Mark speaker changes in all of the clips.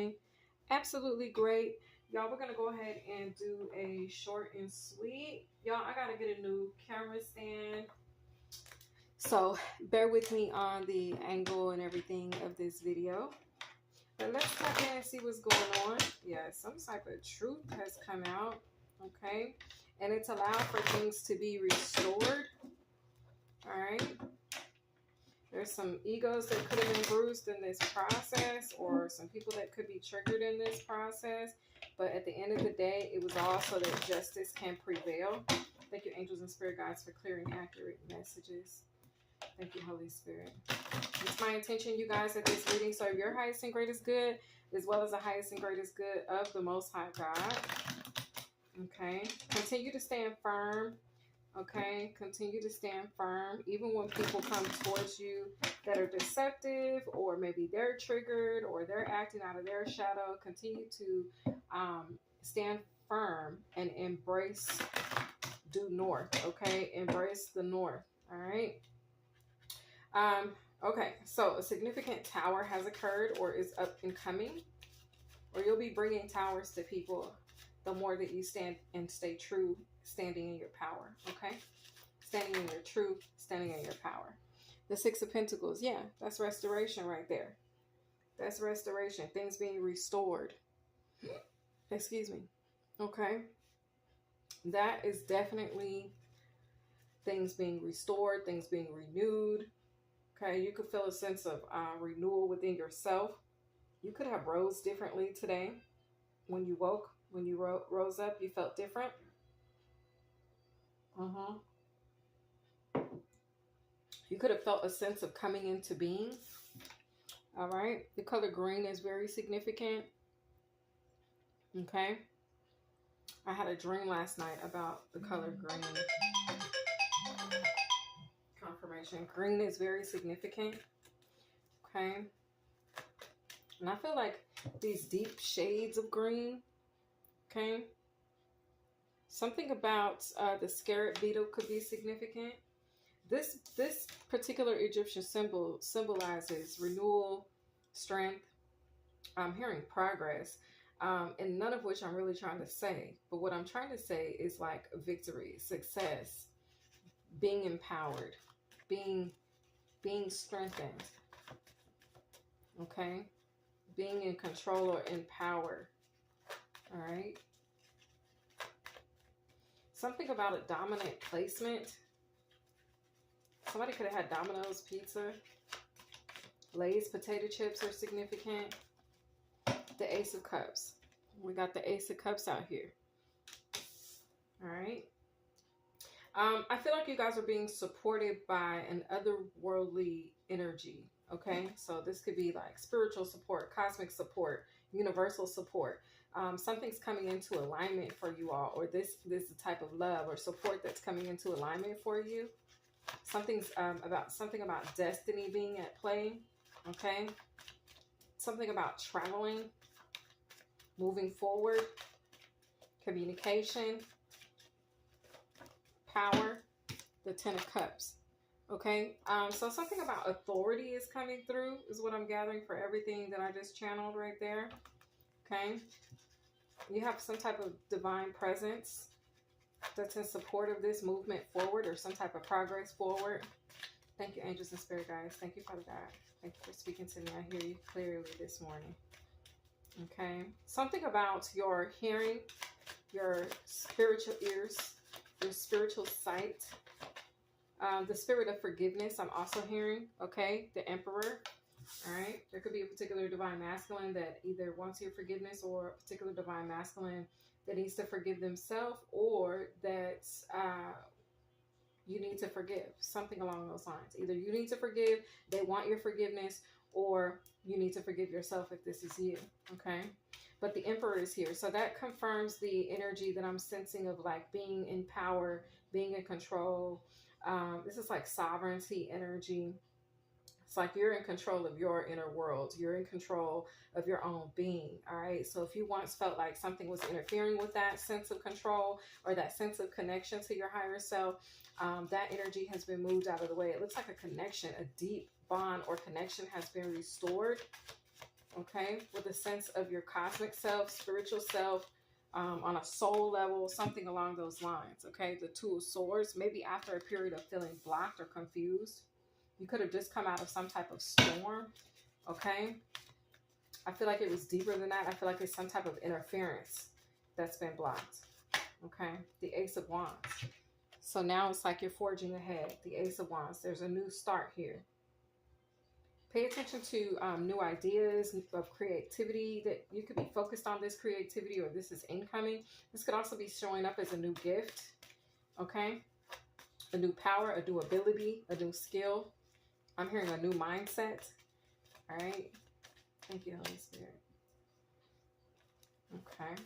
Speaker 1: doing? Absolutely great. Y'all, we're going to go ahead and do a short and sweet. Y'all, I got to get a new camera stand. So bear with me on the angle and everything of this video. But let's tap in and see what's going on. Yeah, some type of truth has come out. Okay. And it's allowed for things to be restored. All right. There's some egos that could have been bruised in this process, or some people that could be triggered in this process. But at the end of the day, it was all so that justice can prevail. Thank you, angels and spirit guides, for clearing accurate messages. Thank you, Holy Spirit. It's my intention, you guys, that this reading serve your highest and greatest good, as well as the highest and greatest good of the Most High God. Okay. Continue to stand firm. Okay. Continue to stand firm. Even when people come towards you that are deceptive, or maybe they're triggered, or they're acting out of their shadow, continue to stand firm and embrace due north. Okay. Embrace the north. All right. Okay, so a significant tower has occurred or is up and coming, or you'll be bringing towers to people the more that you stand and stay true, standing in your power. Okay, standing in your truth, standing in your power. The Six of Pentacles, yeah, that's restoration right there. That's restoration, things being restored. Excuse me. Okay, that is definitely things being restored, things being renewed. Okay, you could feel a sense of renewal within yourself. You could have rose differently today. When you woke, when you rose up, you felt different. You could have felt a sense of coming into being. All right. The color green is very significant. Okay. I had a dream last night about the color green. Confirmation. Green is very significant. Okay. And I feel like these deep shades of green. Okay. Something about the scarab beetle could be significant. This particular Egyptian symbol symbolizes renewal, strength. I'm hearing progress. And none of which I'm really trying to say. But what I'm trying to say is like victory, success, being empowered, being strengthened. Okay? Being in control or in power. All right? Something about a dominant placement. Somebody could have had Domino's pizza. Lay's potato chips are significant. The Ace of Cups. We got the Ace of Cups out here. All right. I feel like you guys are being supported by an otherworldly energy. Okay. So this could be like spiritual support, cosmic support, universal support. Something's coming into alignment for you all, or this is the type of love or support that's coming into alignment for you. Something about destiny being at play. Okay. Something about traveling, moving forward, communication, power, the Ten of Cups. Okay, so something about authority is coming through is what I'm gathering for everything that I just channeled right there. Okay, you have some type of divine presence that's in support of this movement forward, or some type of progress forward. Thank you, angels and spirit guides. Thank you, Father God. Thank you for speaking to me. I hear you clearly this morning. Okay. Something about your hearing, your spiritual ears, your spiritual sight. The spirit of forgiveness I'm also hearing. Okay. The Emperor. All right. There could be a particular divine masculine that either wants your forgiveness, or a particular divine masculine that needs to forgive themselves, or that you need to forgive. Something along those lines. Either you need to forgive, they want your forgiveness, or you need to forgive yourself if this is you. Okay. But the Emperor is here. So that confirms the energy that I'm sensing of like being in power, being in control. This is like sovereignty energy. It's like you're in control of your inner world. You're in control of your own being. All right. So if you once felt like something was interfering with that sense of control, or that sense of connection to your higher self, that energy has been moved out of the way. It looks like a connection, a deep bond or connection has been restored. okay? With a sense of your cosmic self, spiritual self, on a soul level, something along those lines, okay? The Two of Swords, maybe after a period of feeling blocked or confused. You could have just come out of some type of storm, okay? I feel like it was deeper than that. I feel like it's some type of interference that's been blocked, okay? The Ace of Wands. So now it's like you're forging ahead. The Ace of Wands. There's a new start here. Pay attention to new ideas of creativity, that you could be focused on this creativity, or this is incoming. This could also be showing up as a new gift, okay? A new power, a new ability, a new skill. I'm hearing a new mindset, all right? Thank you, Holy Spirit. Okay.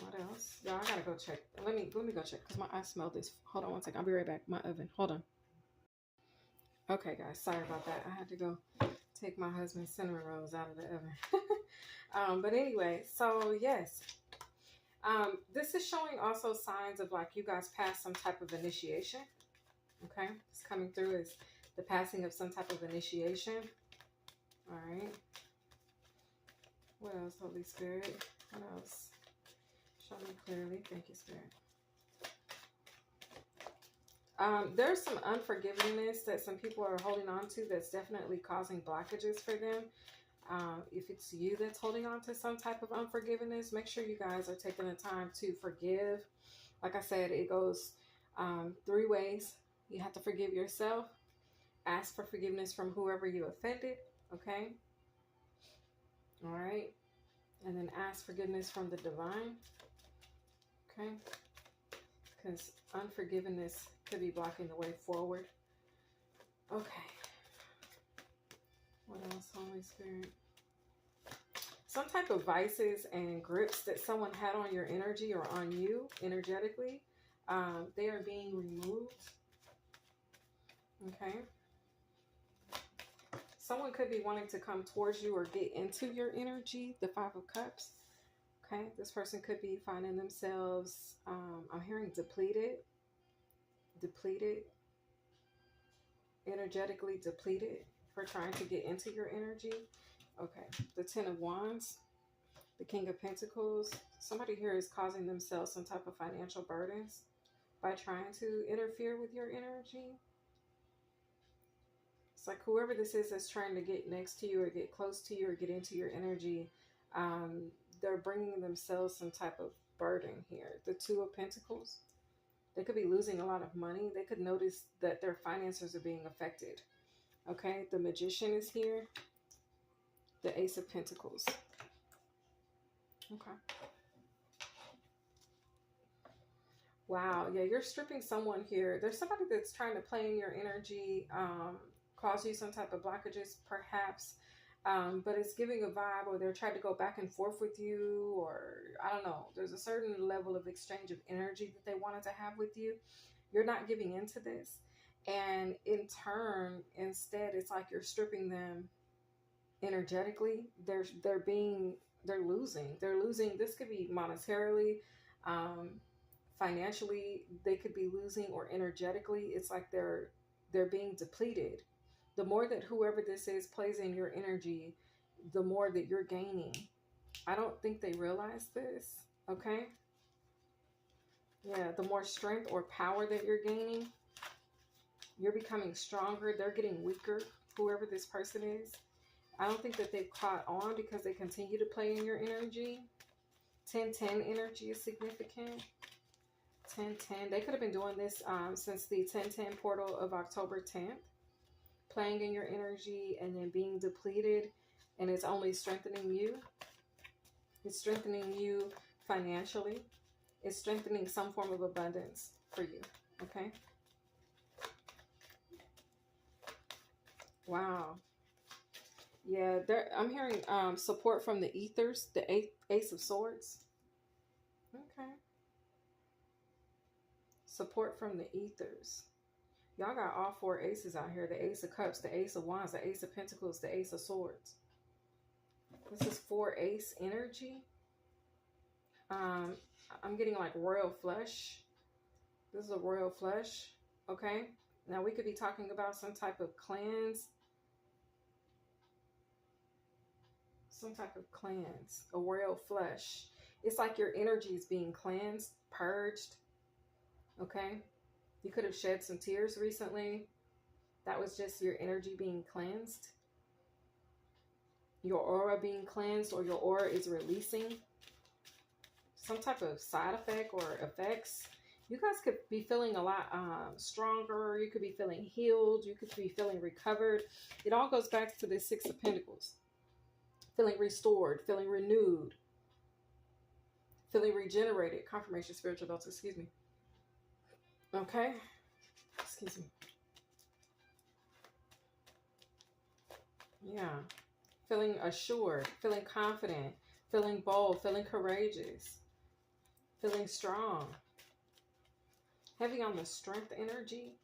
Speaker 1: What else? Y'all, I gotta go check. Let me go check, because I smell this. Hold on one second. I'll be right back. My oven. Hold on. Okay, guys. Sorry about that. I had to go take my husband's cinnamon rolls out of the oven. But anyway, so yes. This is showing also signs of like you guys passed some type of initiation. Okay. It's coming through as the passing of some type of initiation. All right. What else, Holy Spirit? What else? Show me clearly. Thank you, Spirit. There's some unforgiveness that some people are holding on to that's definitely causing blockages for them. If it's you that's holding on to some type of unforgiveness, make sure you guys are taking the time to forgive. Like I said, it goes 3 ways. You have to forgive yourself. Ask for forgiveness from whoever you offended. Okay? All right? And then ask forgiveness from the divine. Okay? Because unforgiveness could be blocking the way forward. Okay. What else, Holy Spirit? Some type of vices and grips that someone had on your energy or on you energetically, they are being removed. Okay. Someone could be wanting to come towards you or get into your energy, the 5 of Cups. Okay. This person could be finding themselves, I'm hearing depleted, energetically depleted for trying to get into your energy. Okay. The 10 of Wands, the King of Pentacles. Somebody here is causing themselves some type of financial burdens by trying to interfere with your energy. It's like whoever this is that's trying to get next to you or get close to you or get into your energy, they're bringing themselves some type of burden here. The 2 of Pentacles. They could be losing a lot of money. They could notice that their finances are being affected. Okay, the Magician is here. The Ace of Pentacles. Okay. Wow, yeah, you're stripping someone here. There's somebody that's trying to play in your energy, cause you some type of blockages, perhaps. But it's giving a vibe, or they're trying to go back and forth with you, or I don't know. There's a certain level of exchange of energy that they wanted to have with you. You're not giving into this. And in turn, instead, it's like you're stripping them energetically. They're losing. They're losing. This could be monetarily, financially, they could be losing, or energetically. It's like they're being depleted. The more that whoever this is plays in your energy, the more that you're gaining. I don't think they realize this, okay? Yeah, the more strength or power that you're gaining, you're becoming stronger. They're getting weaker, whoever this person is. I don't think that they've caught on because they continue to play in your energy. 10-10 energy is significant. 10-10. They could have been doing this since the 10-10 portal of October 10th. Playing in your energy and then being depleted, and it's only strengthening you. It's strengthening you financially. It's strengthening some form of abundance for you. Okay. Wow. Yeah, I'm hearing support from the ethers, the Ace of Swords. Okay. Support from the ethers. Y'all got all 4 aces out here. The Ace of Cups, the Ace of Wands, the Ace of Pentacles, the Ace of Swords. This is 4 ace energy. I'm getting like royal flush. This is a royal flush. Okay. Now we could be talking about some type of cleanse. Some type of cleanse, a royal flush. It's like your energy is being cleansed, purged. Okay. You could have shed some tears recently. That was just your energy being cleansed. Your aura being cleansed, or your aura is releasing some type of side effect or effects. You guys could be feeling a lot stronger. You could be feeling healed. You could be feeling recovered. It all goes back to the Six of Pentacles. Feeling restored, feeling renewed, feeling regenerated. Confirmation, spiritual adults, excuse me. Okay. Excuse me. Yeah. Feeling assured, feeling confident, feeling bold, feeling courageous, feeling strong. Heavy on the strength energy.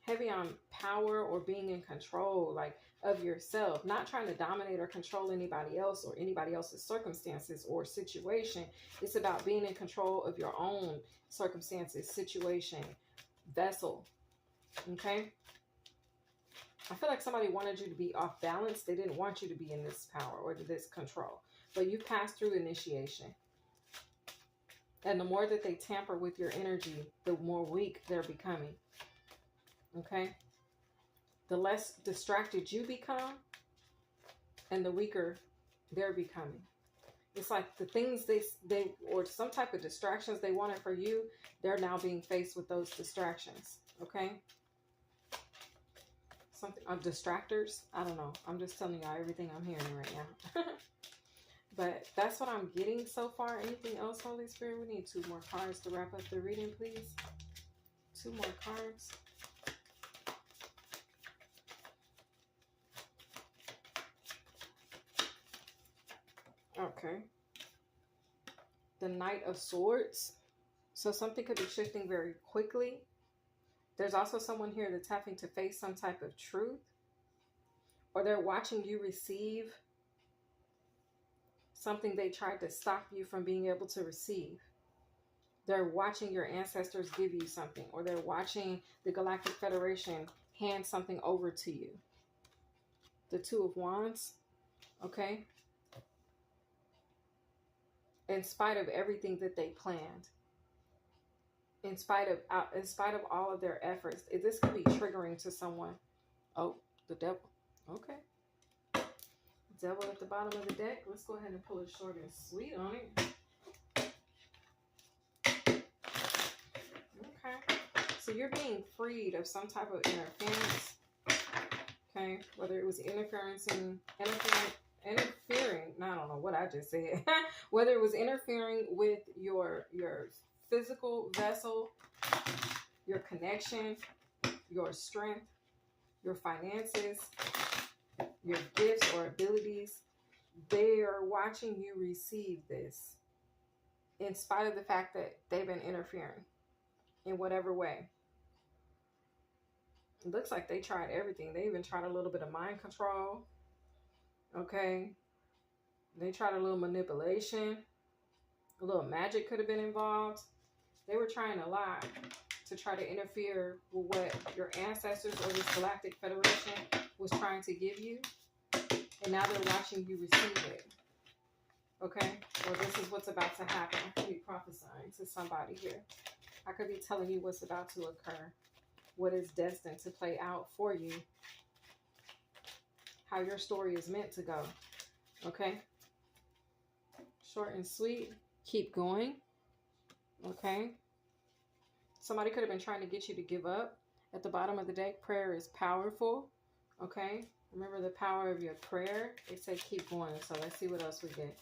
Speaker 1: Heavy on power or being in control, like, of yourself. Not trying to dominate or control anybody else or anybody else's circumstances or situation. It's about being in control of your own circumstances, situation, vessel. Okay? I feel like somebody wanted you to be off balance. They didn't want you to be in this power or this control. But you passed through initiation. And the more that they tamper with your energy, the more weak they're becoming. Okay? The less distracted you become, and the weaker they're becoming. It's like the things they or some type of distractions they wanted for you, they're now being faced with those distractions. Okay? Something distractors. I don't know. I'm just telling y'all everything I'm hearing right now. But that's what I'm getting so far. Anything else, Holy Spirit? We need 2 more cards to wrap up the reading, please. 2 more cards. Okay. The Knight of Swords. So something could be shifting very quickly. There's also someone here that's having to face some type of truth. Or they're watching you receive something they tried to stop you from being able to receive. They're watching your ancestors give you something. Or they're watching the Galactic Federation hand something over to you. The 2 of Wands. Okay. In spite of everything that they planned. In spite of all of their efforts. This could be triggering to someone. Oh, the devil. Okay. Devil at the bottom of the deck. Let's go ahead and pull it short and sweet on it. Okay. So you're being freed of some type of interference. Okay. Whether it was interfering, I don't know what I just said. Whether it was interfering with your physical vessel, your connection, your strength, your finances, your gifts or abilities, they are watching you receive this in spite of the fact that they've been interfering in whatever way. It looks like they tried everything. They even tried a little bit of mind control. Okay. They tried a little manipulation. A little magic could have been involved. They were trying a lot to try to interfere with what your ancestors or this Galactic Federation was trying to give you. And now they're watching you receive it. Okay? Well, this is what's about to happen. I could be prophesying to somebody here. I could be telling you what's about to occur. What is destined to play out for you. How your story is meant to go. Okay? Short and sweet. Keep going. Okay? Somebody could have been trying to get you to give up. At the bottom of the deck, prayer is powerful. Okay? Remember the power of your prayer. They say keep going. So let's see what else we get.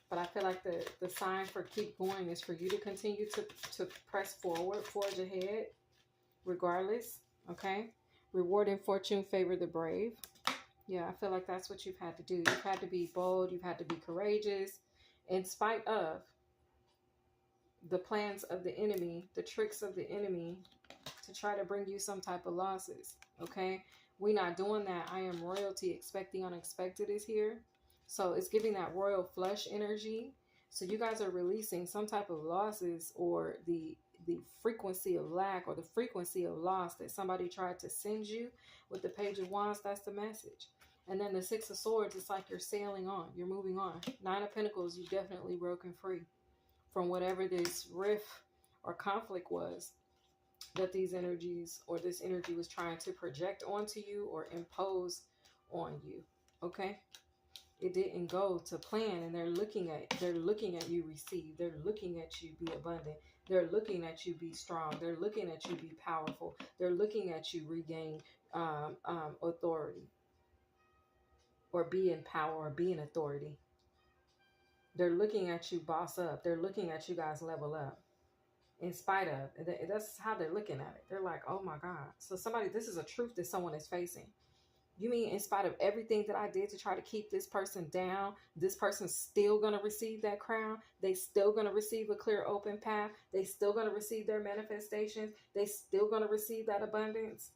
Speaker 1: But I feel like the sign for keep going is for you to continue to press forward, forge ahead, regardless. Okay? Reward and fortune favor the brave. Yeah, I feel like that's what you've had to do. You've had to be bold. You've had to be courageous. In spite of the plans of the enemy, the tricks of the enemy to try to bring you some type of losses. Okay? We're not doing that. I am royalty. Expect the unexpected is here. So it's giving that royal flush energy. So you guys are releasing some type of losses or the frequency of lack or the frequency of loss that somebody tried to send you with the Page of Wands. That's the message. And then the Six of Swords, it's like you're sailing on. You're moving on. Nine of Pentacles, you've definitely broken free from whatever this rift or conflict was that these energies or this energy was trying to project onto you or impose on you. Okay? It didn't go to plan, and they're looking at you receive. They're looking at you be abundant. They're looking at you be strong. They're looking at you be powerful. They're looking at you regain authority, or be in power, or be in authority. They're looking at you boss up. They're looking at you guys level up. In spite of, that's how they're looking at it. They're like, oh my God. So somebody, this is a truth that someone is facing. You mean in spite of everything that I did to try to keep this person down, this person's still going to receive that crown? They still going to receive a clear open path? They still going to receive their manifestations? They still going to receive that abundance?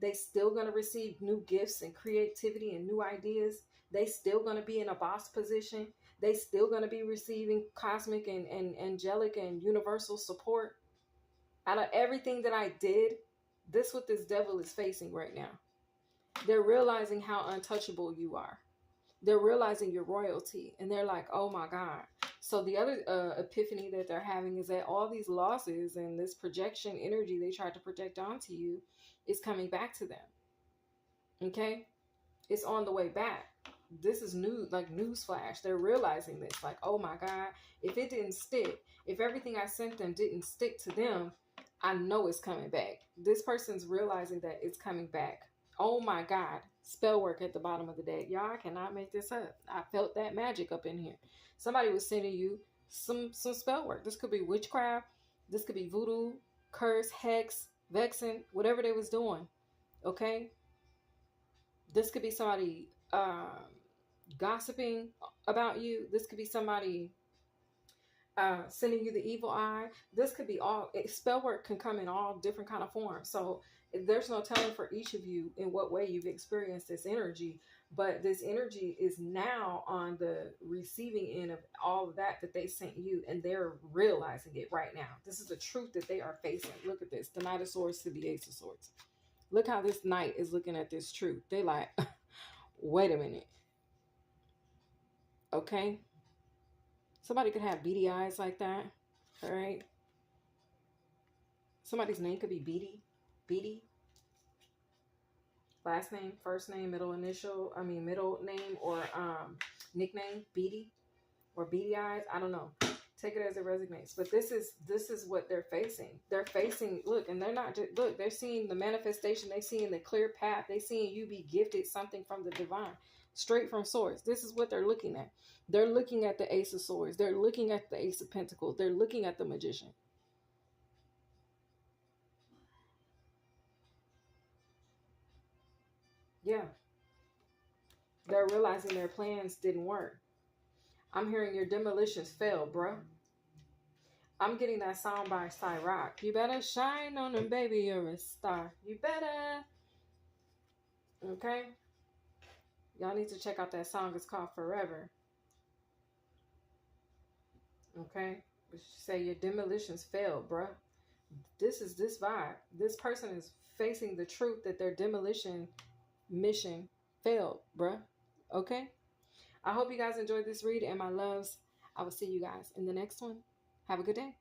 Speaker 1: They still going to receive new gifts and creativity and new ideas? They still going to be in a boss position? They still going to be receiving cosmic and angelic and universal support? Out of everything that I did, this is what this devil is facing right now. They're realizing how untouchable you are. They're realizing your royalty. And they're like, oh my God. So the other epiphany that they're having is that all these losses and this projection energy they tried to project onto you is coming back to them. Okay? It's on the way back. This is new, like newsflash. They're realizing this. Like, oh my God. If it didn't stick, if everything I sent them didn't stick to them, I know it's coming back. This person's realizing that it's coming back. Oh my God. Spell work at the bottom of the deck. Y'all, I cannot make this up. I felt that magic up in here. Somebody was sending you some spell work. This could be witchcraft. This could be voodoo, curse, hex, vexing, whatever they was doing. Okay? This could be somebody gossiping about you. This could be somebody sending you the evil eye. This could be all, spell work can come in all different kind of forms. So there's no telling for each of you in what way you've experienced this energy, but this energy is now on the receiving end of all of that they sent you, and they're realizing it right now. This is the truth that they are facing. Look at this, the Knight of Swords to the Ace of Swords. Look how this knight is looking at this truth. They like, wait a minute. Okay. Somebody could have beady eyes like that. All right. Somebody's name could be Beady. Beady. Last name, first name, middle name, or nickname, Beady, or beady eyes. I don't know. Take it as it resonates. But this is what they're facing. They're facing, look, and they're not just, look, they're seeing the manifestation. They're seeing the clear path. They're seeing you be gifted something from the divine, straight from source. This is what they're looking at. They're looking at the Ace of Swords. They're looking at the Ace of Pentacles. They're looking at the Magician. Yeah. They're realizing their plans didn't work. I'm hearing your demolitions failed, bro. I'm getting that song by Cyrock. You better shine on them, baby. You're a star. You better. Okay? Y'all need to check out that song. It's called Forever. Okay? Say your demolitions failed, bro. This is this vibe. This person is facing the truth that their demolition mission failed, bruh. Okay? I hope you guys enjoyed this read, and my loves, I will see you guys in the next one. Have a good day.